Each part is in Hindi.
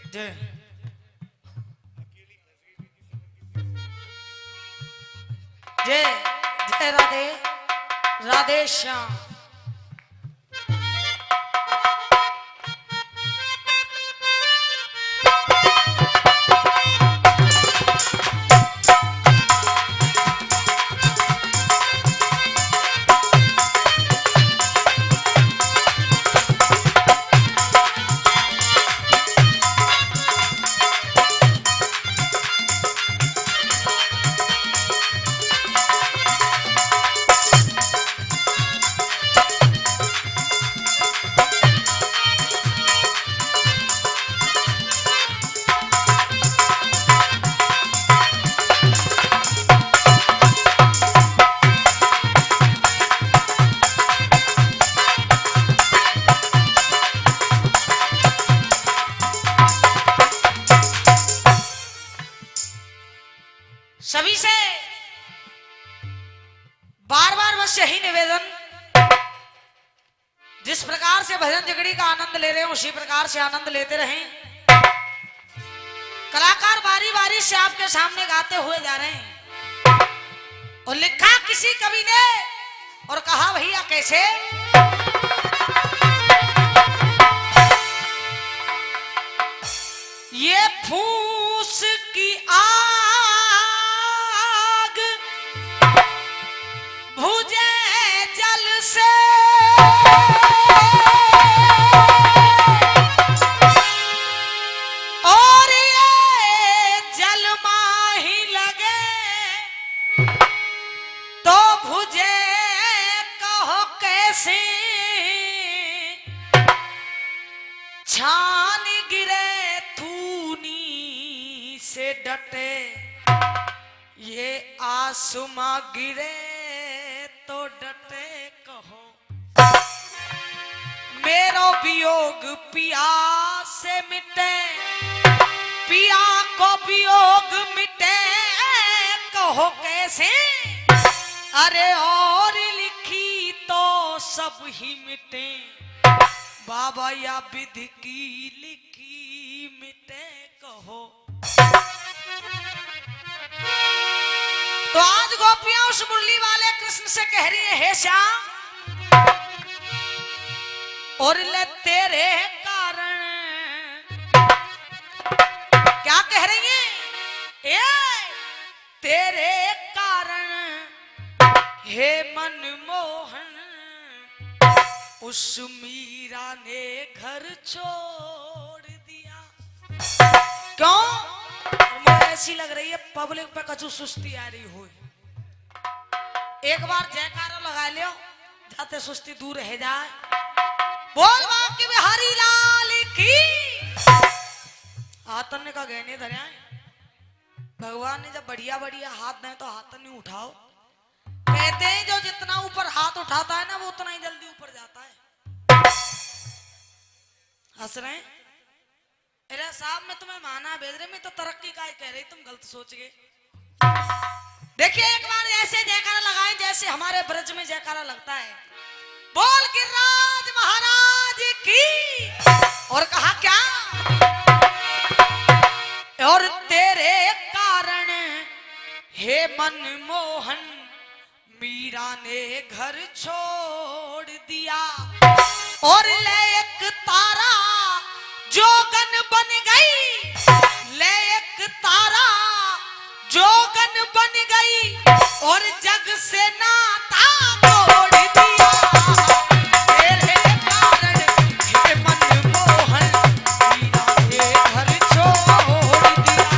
जय जय जय राधे राधे श्याम। सभी से बार बार बस यही निवेदन, जिस प्रकार से भजन जगड़ी का आनंद ले रहे हैं उसी प्रकार से आनंद लेते रहें। कलाकार बारी बारी से आपके सामने गाते हुए जा रहे हैं और लिखा किसी कवि ने और कहा भैया कैसे, ये फूस की आग भुजे जल से और ये जल माही लगे तो भुजे कहो कैसे, छान गिरे से डटे ये आसमां गिरे तो डटे कहो, मेरो वियोग पिया से मिटे पिया को वियोग मिटे कहो कैसे, अरे और लिखी तो सब ही मिटे बाबा या विधि की लिखी मिटे कहो। तो आज गोपियां उस मुरली वाले कृष्ण से कह रही है, हे श्याम और ले तेरे कारण, क्या कह रही है, ए तेरे कारण हे मनमोहन उस मीरा ने घर छोड़ दिया। क्यों? ऐसी लग रही है पब्लिक पे कछु सुस्ती आ रही हो, एक बार जयकारा लगा लियो जाते सुस्ती दूर रह जाए। बोल बाकी बिहारी लाल की। हाथन ने का गहने धरे भगवान ने जब बढ़िया बढ़िया हाथ दें तो हाथन नहीं उठाओ, कहते हैं जो जितना ऊपर हाथ उठाता है ना वो उतना ही जल्दी ऊपर जाता है। हंस रहे हैं? अरे साहब मैं तुम्हें माना भेज रहे, मैं तो तरक्की का ही कह रही, तुम गलत सोच गए। देखिए एक बार ऐसे जयकारा लगाएं जैसे हमारे ब्रज में जयकारा लगता है, बोल गिरिराज महाराज की। और कहा क्या, और तेरे कारण हे मनमोहन मीरा ने घर छोड़ दिया और ले एक तारा जोगन बन गई, ले एक तारा जोगन बन गई और जग से नाता तोड़ दिया, तेरे कारण हे मनमोहन मीरा ने घर छोड़ दिया।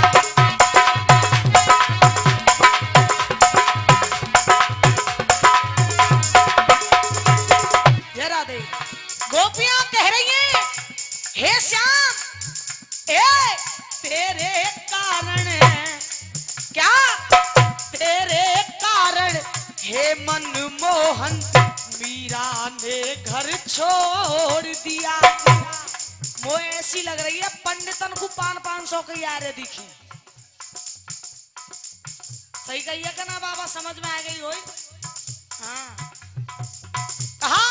जरा दे गोपियां कह रही हैं, हे श्याम ए तेरे कारण, क्या तेरे कारण हे मनमोहन मीरा ने घर छोड़ दिया। वो ऐसी लग रही है पंडितन को 500 की यारे दिखी। सही कही है ना बाबा, समझ में आ गई हो? हाँ कहा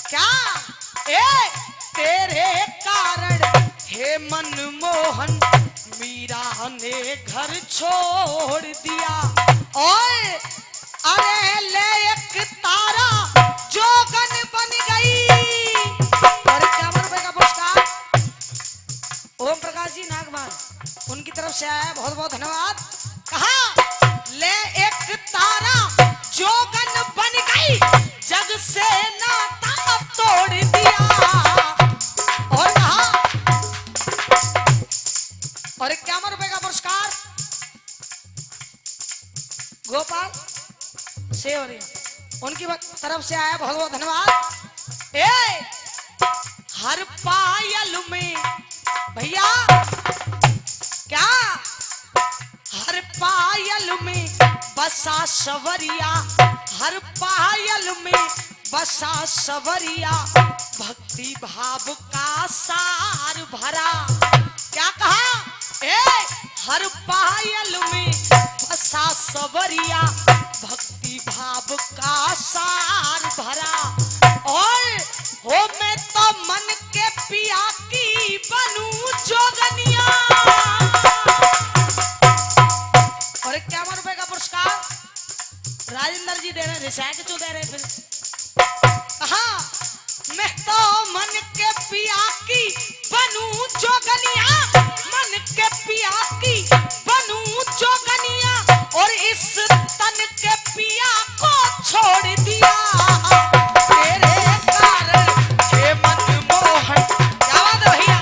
क्या, ए तेरे कारण ने घर छोड़ दिया ओए अरे ले एक तारा जोगन बन गई। और 51 रुपए का पुरस्कार ओम प्रकाश जी नागवान उनकी तरफ से आया है, बहुत बहुत धन्यवाद। कहा ले एक तारा जोगन बन गई जग से नाता तोड़ दिया। और कहा और 51 रुपए का पुरस्कार गोपाल सेवरी उनकी तरफ से आया, बहुत बहुत धन्यवाद। ए हर पायल में भैया क्या हर पायल में बसा सवरिया, हर पायल में बसा सवरिया भक्ति भाव का सार भरा। क्या कहा ए हर पायल में बसा सवरिया भक्ति भाव का सार भरा। और हो मैं तो मन के पिया की बनूं जोगनिया। और 51 रुपए का पुरस्कार राजेंद्र जी दे रहे हैं, रिसाइक जो दे रहे हैं। फिर कहा मैं तो मन के पिया की बनूं जोगनिया, मन के पिया की बनूं जोगनिया और इस तन के पिया को छोड़ दिया तेरे कारण हे मनमोहन। क्या बात है भैया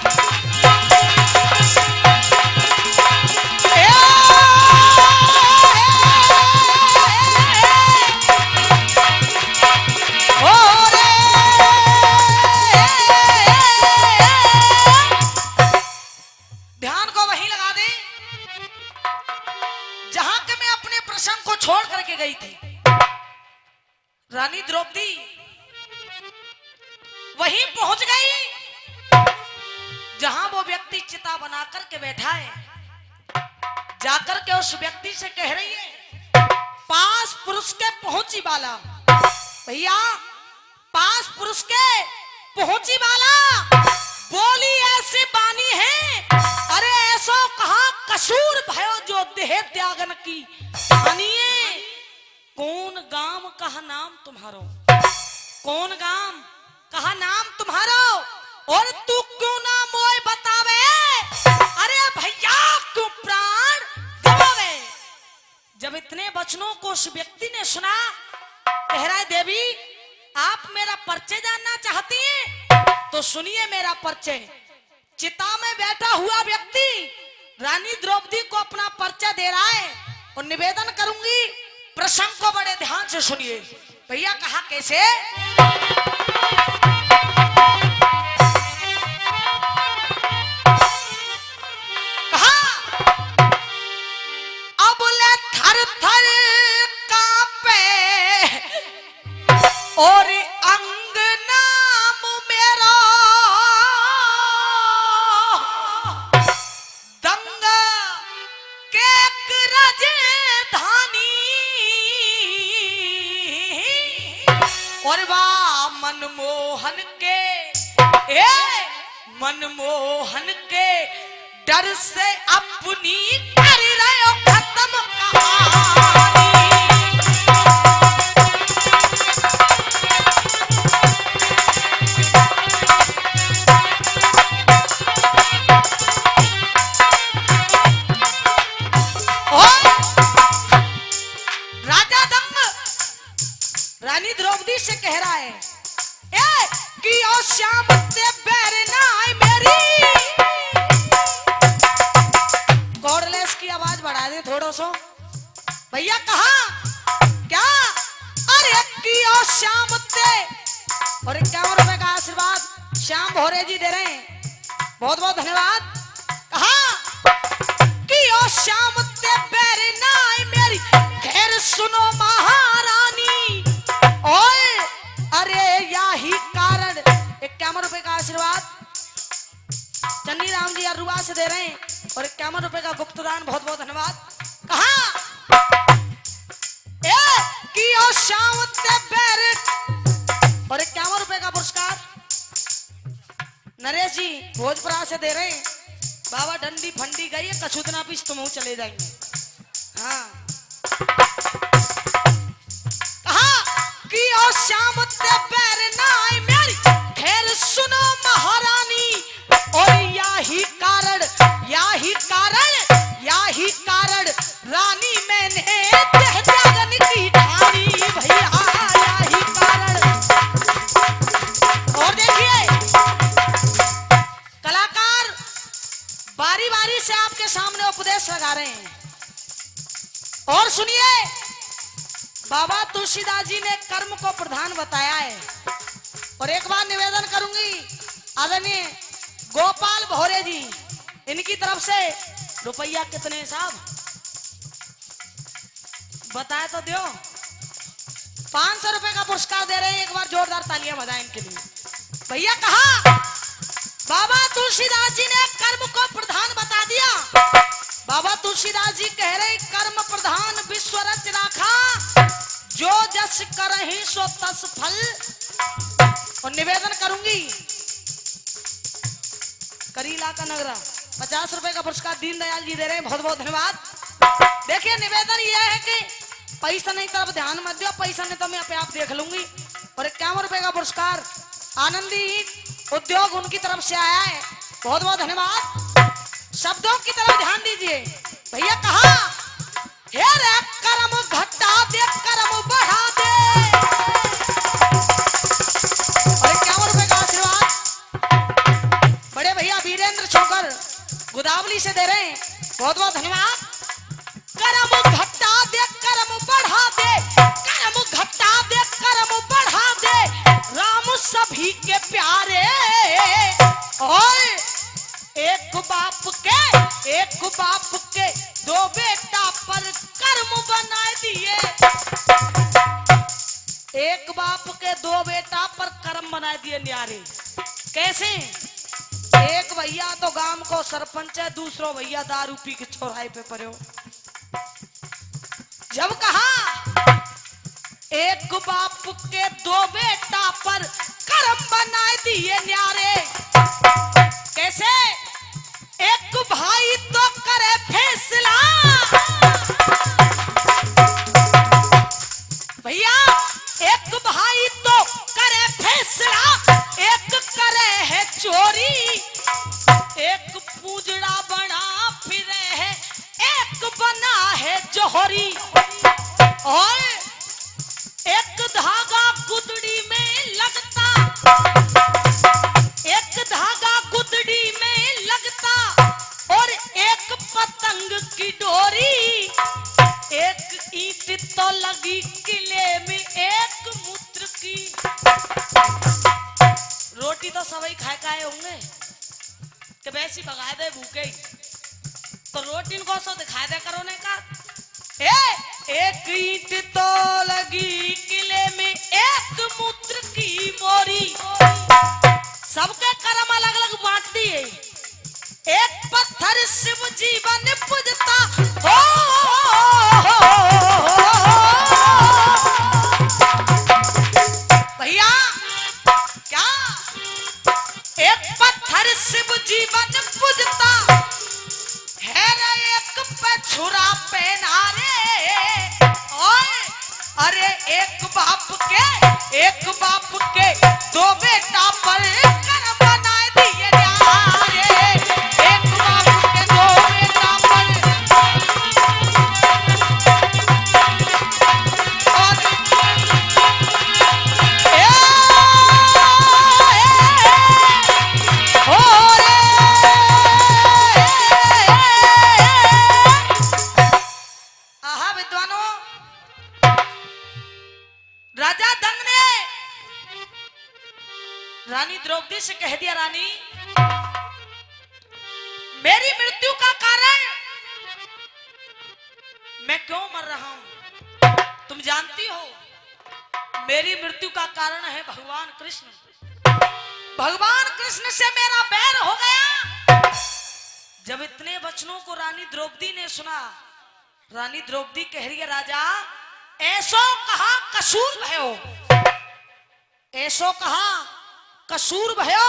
ध्यान को वहीं लगा दे जहां के मैं अपने प्रसंग को छोड़ करके गई थी। रानी द्रौपदी वहीं पहुंच गई जहां वो व्यक्ति चिता बना करके बैठा है। जाकर के उस व्यक्ति से कह रही है पास पुरुष के पहुंची वाला भैया, पास पुरुष के पहुंची वाला बोली ऐसी बानी है। अरे ऐसो कहा कसूर भयो जो देह त्यागन की हानिए। कौन गांव कहा नाम तुम्हारो, कौन गांव कहा नाम तुम्हारो और तू क्यों ना मोय बतावे। अरे भैया क्यों प्राण गवावे। जब इतने वचनों को उस व्यक्ति ने सुना कह रहा है देवी आप मेरा परिचय जानना चाहती हैं तो सुनिए मेरा परिचय। चिता में बैठा हुआ व्यक्ति रानी द्रौपदी को अपना परिचय दे रहा है और निवेदन करूंगी प्रसंग को बड़े ध्यान से सुनिए। भैया कहा कैसे कहा अब ले थर थर कांपे और अंग नाम मेरा दंग केक राजधानी और वाह मनमोहन के ए मनमोहन के डर से अपनी कर रहे हो खत्म कहानी। रानी द्रौपदी से कह रहा है ए कि ओ श्याम ते बैर ना आए मेरी। कॉर्डलेस की आवाज बढ़ा दे थोड़ा सो भैया। कहा क्या अरे कि ओ श्याम ते और 51 रुपए का आशीर्वाद श्याम भोरे जी दे रहे हैं, बहुत बहुत धन्यवाद। कहा कि ओ श्याम ते बैर ना आए मेरी खैर सुनो महारानी। ओए अरे यही कारण 51 रुपए का आशीर्वाद चन्नी राम जी अरुआ से दे रहे हैं और 51 रुपए का गुप्तदान, बहुत बहुत धन्यवाद। कहा ए कि ओ शाम ते बैर और 51 रुपए का पुरस्कार नरेश जी भोजपुरा से दे रहे हैं बाबा डंडी फंडी गई है, कछुदना पीस तुम चले जाएंगे। हाँ कहा कि ओ श्याम ते पैर ना आए मेरी, खैर सुनो महारानी, और याही कारण रानी मैंने देह त्यागन की ठानी भैया, याही कारण। और देखिए कलाकार बारी बारी से आपके सामने उपदेश लगा रहे हैं। और सुनिए, बाबा तुलसीदास जी ने कर्म को प्रधान बताया है। और एक बार निवेदन करूंगी आदरणीय गोपाल भोरे जी, इनकी तरफ से रुपया कितने साहब बताए तो दो। 500 रुपए का पुरस्कार दे रहे हैं, एक बार जोरदार तालियां बजाएं इनके लिए। भैया कहा बाबा तुलसीदास जी ने कर्म को प्रधान बता दिया। बाबा तुलसीदास जी कह रहे कर्म प्रधान विश्व रच राखा, जो जस करहि सो तस फल। और निवेदन करूंगी करीला का नगरा 50 रुपए का पुरस्कार दीनदयाल जी दे रहे हैं, बहुत बहुत धन्यवाद। देखिए निवेदन यह है कि पैसा नहीं तरफ ध्यान मत दो, पैसा नहीं तो मैं अपने आप देख लूंगी। और 51 रुपए का पुरस्कार आनंदी उद्योग उनकी तरफ से आया है, बहुत बहुत धन्यवाद। शब्दों की तरफ ध्यान दीजिए। भैया कहा हे रे कर्म घटा दे कर्म बढ़ा दे, और 51 रुपए का आशीर्वाद बड़े भैया वीरेंद्र छोकर गुदावली से दे रहे हैं, बहुत बहुत धन्यवाद। कर्म घटा दे कर्म बढ़ा दे, कर्म घटा दे कर्म बढ़ा दे, राम सभी के प्यारे, और एक बाप के दो बेटा पर कर्म बना दिए। एक बाप के दो बेटा पर कर्म बना दिए न्यारे। कैसे? एक भैया तो गांव को सरपंच है, दूसरो भैया दारू पी के चौराहे पे पड़े हो। जब कहा एक बाप के दो बेटा पर कर्म बना दिए न्यारे, कैसे? एक भाई तो करे फैसला, भैया एक भाई तो करे फैसला, एक करे है चोरी, एक पूजड़ा बना फिरे है, एक बना है जोहरी, और एक धागा गुदड़ी में लगता, एक धागा गुदड़ी में लगता, और एक पतंग की डोरी, एक ईंट तो लगी किले में, एक मूत्र की। रोटी तो सभी खाए होंगे कि वैसी भगा दे भूखे, तो रोटी को सो दिखा दे करो ने का। एक ईंट तो लगी किले में, एक मूत्र की मोरी, सबके कर्म अलग अलग बांट दिए। एक पत्थर शिव जीवन पूजता हो, भैया क्या? एक पत्थर शिव जीवन पूजता है, एक पे छुरा पहना रे, और अरे एक बाप के दो बेटा पर कर्म बना दिए न्यारे, एक बाप के दो बेटा पर, आहा विद्वानों, राजा दंग ने रानी द्रौपदी से कह दिया, रानी मेरी मृत्यु का कारण मैं क्यों मर रहा हूं तुम जानती हो। मेरी मृत्यु का कारण है भगवान कृष्ण। भगवान कृष्ण से मेरा बैर हो गया। जब इतने वचनों को रानी द्रौपदी ने सुना, रानी द्रौपदी कह रही है, राजा ऐसो कहा कसूर भयो, ऐसो कहा कसूर भयो,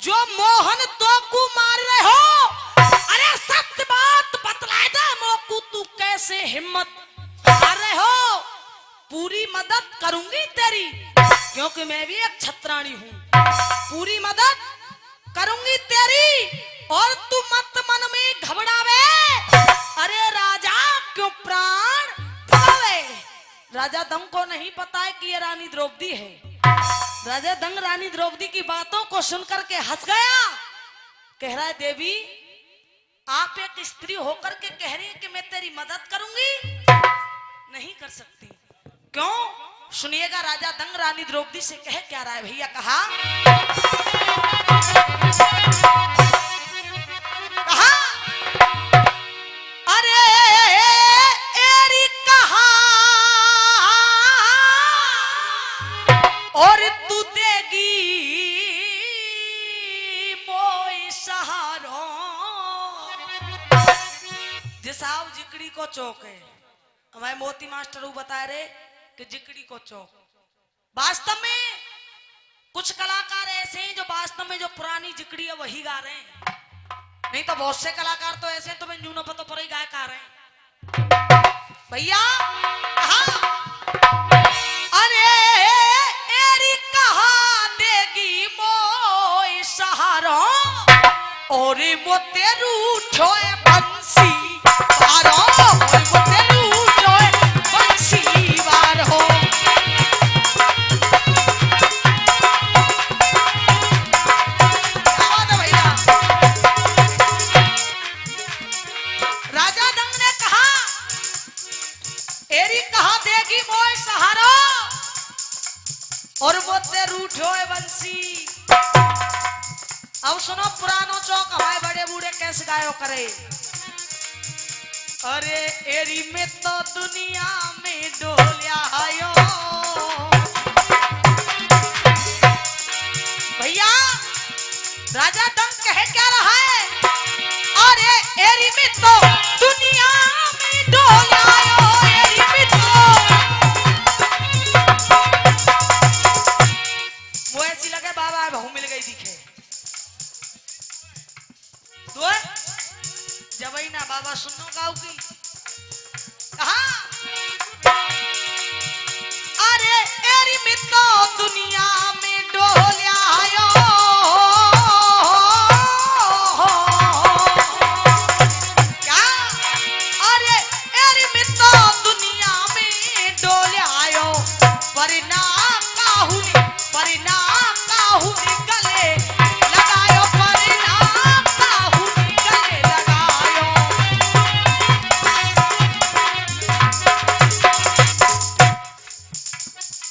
जो मोहन तो को मार रहे हो, कैसे हिम्मत अरे हो, पूरी मदद करूंगी तेरी, क्योंकि मैं भी एक छत्राणी हूं। पूरी मदद करूंगी तेरी, और तू मत मन में घबरावे। अरे राजा क्यों प्राण पावे। राजा दंग को नहीं पता है कि ये रानी द्रौपदी है। राजा दंग रानी द्रौपदी की बातों को सुनकर के हंस गया। कह रहा है देवी, आप एक स्त्री होकर के कह रही हैं कि मैं तेरी मदद करूंगी, नहीं कर सकती। क्यों? सुनिएगा राजा दंग रानी द्रौपदी से कह क्या रहा है भैया। कहा अरे एरी कहा और तू देगी मोई सहारो। जिसाव जिकड़ी को चौक है, हमारे मोती मास्टर वो बता रहे कि जिकड़ी को चौक। वास्तव में कुछ कलाकार ऐसे हैं जो वास्तव में जो पुरानी जिकड़ी है वही गा रहे हैं, नहीं तो बहुत से कलाकार तो ऐसे हैं तो मैं जूनो पतो पर ही गायक आ रहे हैं भैया। अरे एरी कहा देगी मोई सहारो, और मोते रूठो बंसी वारो, मोते रूठो बंसी वारो। राजा दंग ने कहा एरी कहा देगी मोय सहारा, और मोते रूठो बंसी। अब सुनो पुरानो चौक हमारे बड़े बूढ़े कैसे गायो करे। अरे एरी में तो दुनिया में डोलिया आयो। भैया राजा दंग कह क्या रहा है। अरे एरी में तो दुनिया में डोलिया आयो, एरी में तो वो ऐसी लगे बाबा बहू मिल गई दिखे तो जब ही ना बाबा सुनो गाँव की। कहा अरे एरी में तो दुनिया में डोलिया आयो। क्या? अरे एरी में तो दुनिया में डोलिया आयो, परिना काहू गले लगायो, परिना काहू गले लगायो।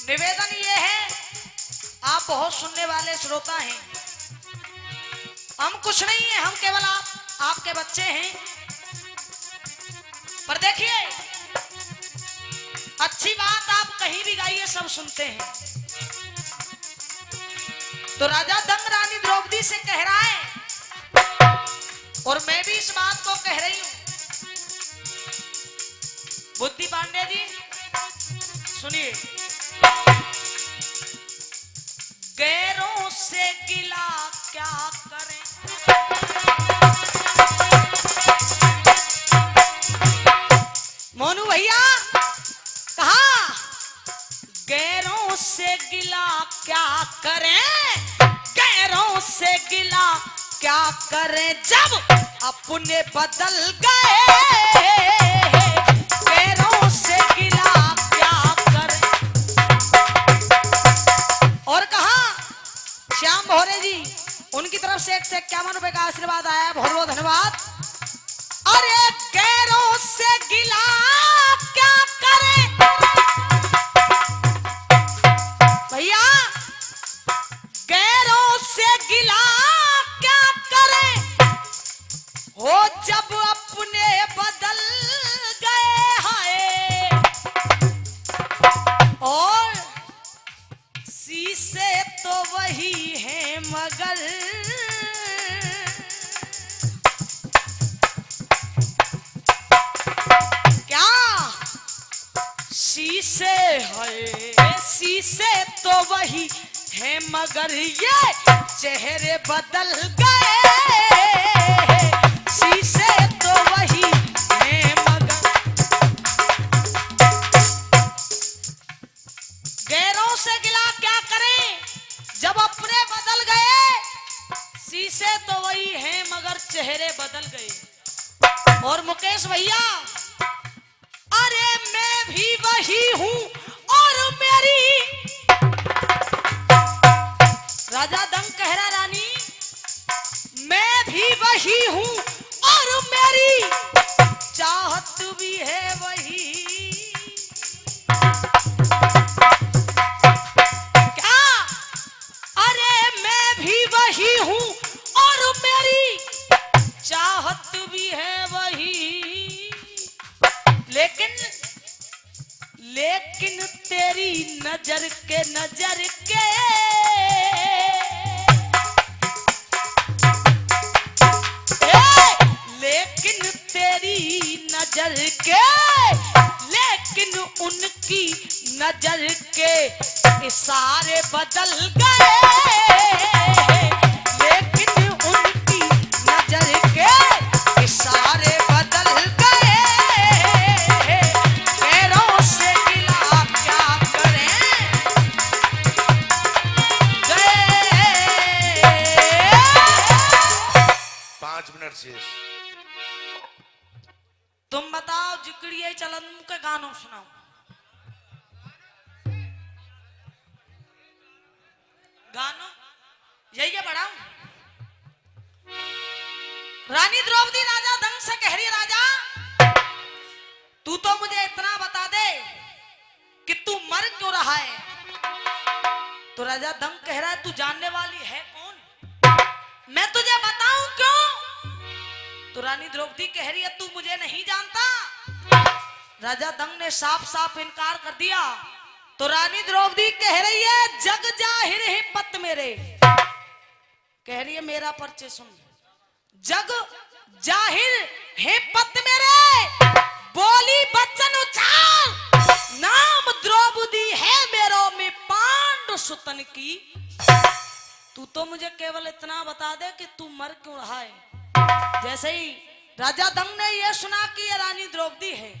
निवेदन ये है, आप बहुत सुनने वाले श्रोता हैं, हम कुछ नहीं है, हम केवल आपके बच्चे हैं। पर देखिए अच्छी बात आप कहीं भी गाइए सब सुनते हैं। तो राजा दंग रानी द्रौपदी से कह रहा है, और मैं भी इस बात को कह रही हूं। बुद्धि पांडे जी सुनिए। गैरों से गिला क्या करें, मोनू भैया कहा गैरों से गिला क्या करें, गैरों से गिला क्या करें, जब अपने बदल गए, गैरों से गिला क्या करें। और कहा श्याम भोरे जी उनकी तरफ से 151 रुपए का आशीर्वाद आया, बहुत बहुत धन्यवाद। अरे गैरों से गिला क्या करें भैया, गैरों से गिला क्या करें, हो जब अपने बदल गए हाय, और शीशे तो वही है मगर क्या, शीशे है शीशे तो वही है मगर ये चेहरे बदल गए, शीशे तो वही है मगर। तो वही हैं मगर चेहरे बदल गए। और मुकेश भैया, अरे मैं भी वही हूं और मेरी, राजा दंग कह रहा रानी मैं भी वही हूं और मेरी चाहत भी है वही। क्या? अरे मैं भी वही हूं और मेरी चाहत भी है वही, लेकिन तेरी नजर के लेकिन तेरी नजर के, लेकिन उनकी नजर के इशारे बदल गए, लेकिन उनकी नजर के इशारे बदल गए, पैरों से गिला क्या करें गए। 5 मिनट शेष। तुम बताओ जिकड़िए चलन के गानों सुनाओ। गानों यही है बढ़ाओ। रानी द्रौपदी राजा दंग से कह रही, राजा तू तो मुझे इतना बता दे कि तू मर क्यों रहा है। तो राजा दंग कह रहा है तू जानने वाली है कौन, मैं तुझे बताऊं क्यों। तो रानी द्रौपदी कह रही है तू मुझे नहीं जानता। राजा दंग ने साफ साफ इनकार कर दिया। तो रानी द्रौपदी कह रही है जग जाहिर है पत मेरे, कह रही है मेरा परिचय सुन। जग जाहिर है पत मेरे, बोली बच्चन उचार, नाम द्रौपदी है मेरो में पांडु सुतन की। तू तो मुझे केवल इतना बता दे कि तू मर क्यों रहा है। जैसे ही राजा दंग ने यह सुना कि ये रानी द्रौपदी है,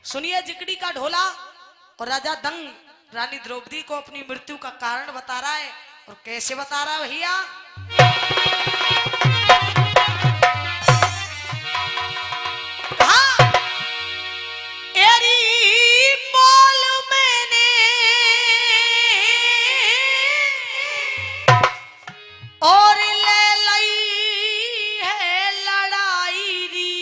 सुनिए जिकड़ी का ढोला। और राजा दंग रानी द्रौपदी को अपनी मृत्यु का कारण बता रहा है। और कैसे बता रहा है भैया, कहा एरी मोल मैंने और ले लई है लड़ाई री,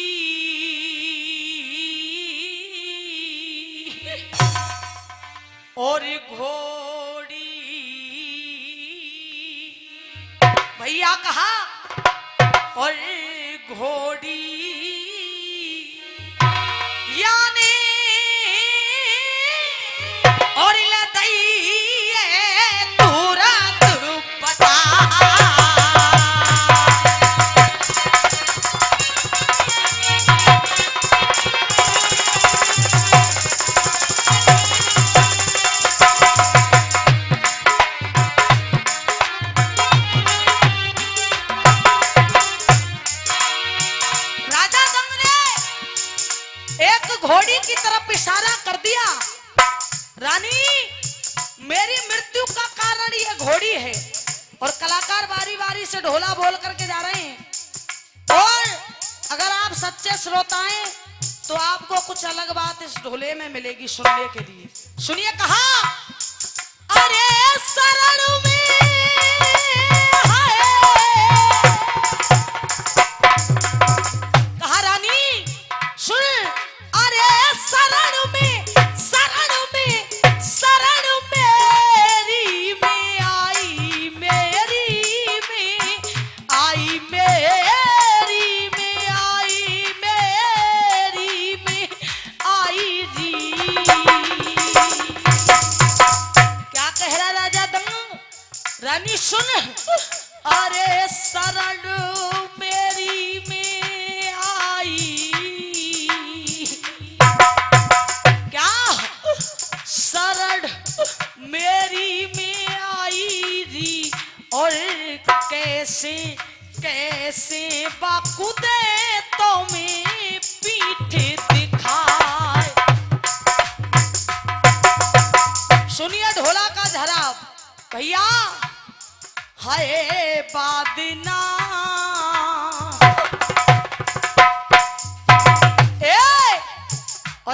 और घोड़ी भैया कहा और घोड़ी यानी और लदई तुरंत बता। घोड़ी की तरफ इशारा कर दिया, रानी मेरी मृत्यु का कारण ये घोड़ी है। और कलाकार बारी बारी से ढोला बोल करके जा रहे हैं। और अगर आप सच्चे श्रोता हैं तो आपको कुछ अलग बात इस ढोले में मिलेगी सुनने के लिए। सुनिए कहा अरे शरण में रानी सुन, अरे शरण मेरी में आई, क्या शरण मेरी में आई री। और कैसे कैसे बाकुदे तो में पीठ दिखाए। सुनिए ढोला का झराव भैया, हाय बादना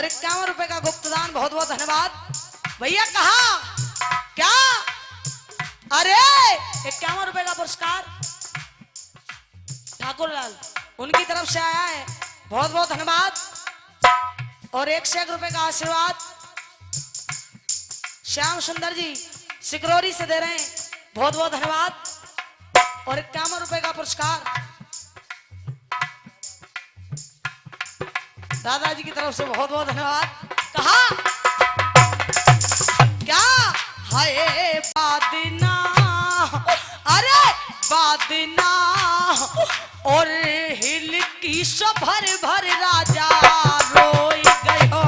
और 51 रुपए का गुप्तदान, बहुत बहुत धन्यवाद भैया। कहा क्या, अरे 51 रुपए का पुरस्कार ठाकुर लाल उनकी तरफ से आया है, बहुत बहुत धन्यवाद। और 101 रुपए का आशीर्वाद श्याम सुंदर जी सिकरौरी से दे रहे हैं, बहुत बहुत धन्यवाद। और 51 रुपए का पुरस्कार दादाजी की तरफ से, बहुत बहुत धन्यवाद। कहा क्या, हाय बादना, अरे बादना और हिल की सो भर भर राजा रोई गयो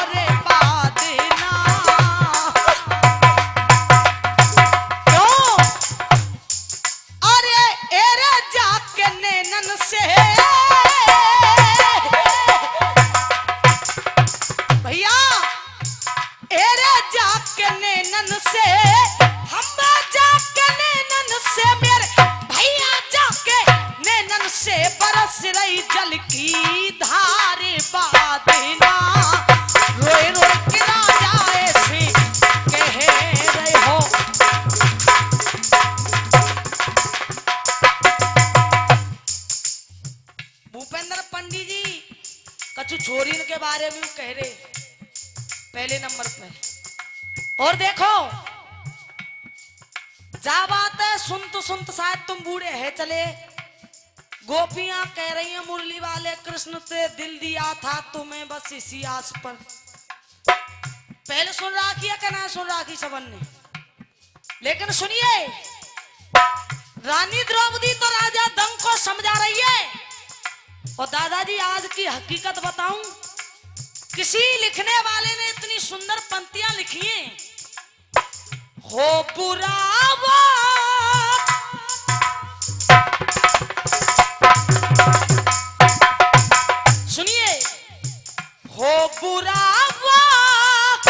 रे बादना। क्यों, अरे एरे जाके नैनन से भैया, एरे जाके नैनन से, हम जाके नैनन से, मेरे भैया जाके नैनन से बरस रही जल की धारे बादना, रोए रोए के राजा ऐसे कह रहे हो। भूपेंद्र पंडित जी कछु छोरीन के बारे में कह रहे पहले नंबर पे। और देखो जा बात है, सुनत शायद तुम बूढ़े है चले। गोपियां कह रही हैं मुरली वाले कृष्ण ते दिल दिया था तुम्हें बस इसी आस पर। पहले सुन राखी है कि ना सुन राखी सबन ने, लेकिन सुनिए, रानी द्रौपदी तो राजा दंग को समझा रही है। और दादाजी आज की हकीकत बताऊं, किसी लिखने वाले ने इतनी सुंदर पंक्तियां लिखी हैं, हो बुरा वक्त, सुनिए, हो बुरा वक्त,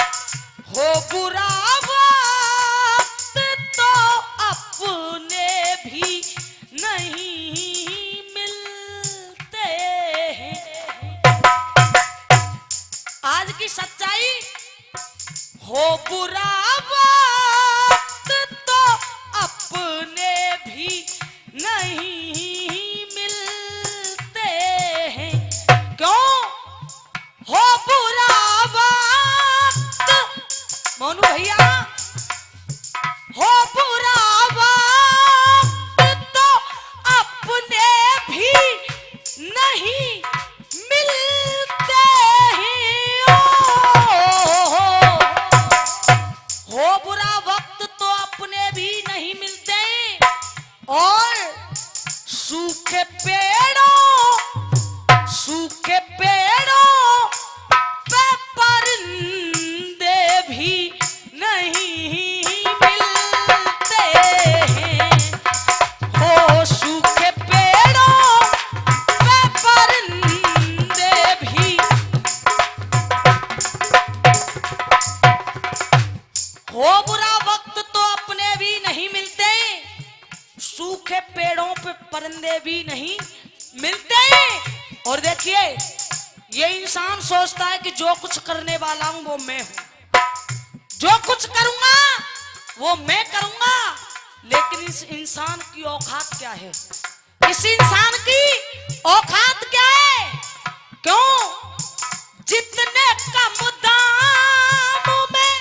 हो बुरा वक्त तो अपने भी नहीं मिलते हैं। आज की सच्चाई, हो बुरा वक्त तो अपने भी नहीं मिलते हैं। क्यों, हो बुरा वक्त, मोनू भैया, हो बुरा वक्त तो अपने भी नहीं मिलते हैं। हो बुरा वक्त तो अपने भी नहीं मिलते, और सूखे पेड़ों पे परिंदे भी नहीं मिलते हैं। हो सूखे पेड़ों पे परिंदे भी, हो बुरा वक्त तो अपने भी नहीं मिलते, सूखे पेड़ों पे परिंदे भी नहीं मिलते। और देखिए, ये इंसान सोचता है कि जो कुछ करने वाला हूं वो मैं हूं, जो कुछ करूंगा वो मैं करूंगा, लेकिन इस इंसान की औकात क्या है, इस इंसान की औकात क्या है। क्यों, जितने कम दाम में,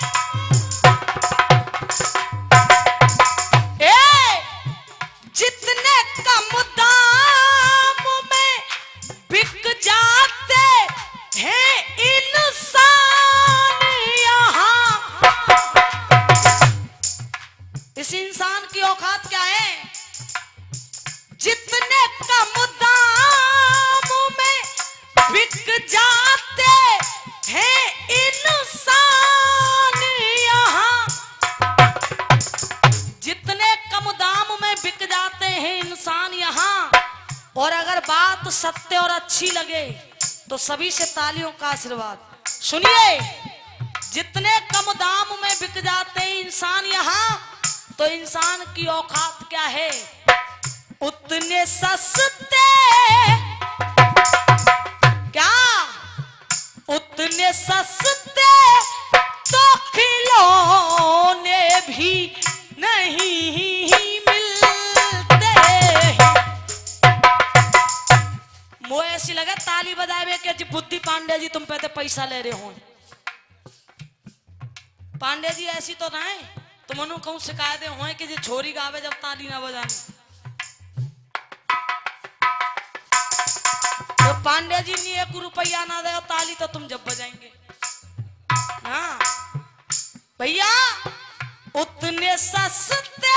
जितने कम दाम में बिक जाते हैं इंसान यहाँ, इस इंसान की औकात क्या है, जितने कम दाम में बिक जाते हैं इंसान यहाँ, जितने कम दाम में बिक जाते हैं इंसान यहाँ। और अगर बात सत्य और अच्छी लगे तो सभी से तालियों का आशीर्वाद। सुनिए, जितने कम दाम में बिक जाते हैं इंसान यहाँ, तो इंसान की औकात क्या है, उतने सस्ते, क्या उतने उतने सस्ते तो खिलौने भी नहीं मिलते। मुझे ऐसी लगे ताली बजावे के जी बुद्धि पांडे जी तुम पे तो पैसा ले रहे हो। पांडे जी ऐसी तो ना है, तुम मनु कहूं शिकायतें हो कि जी छोरी गावे जब ताली ना बजानी। तो पांडे जी ने 1 रुपया ना देगा ताली तो तुम जब बजाएंगे। हाँ भैया उतने सस्ते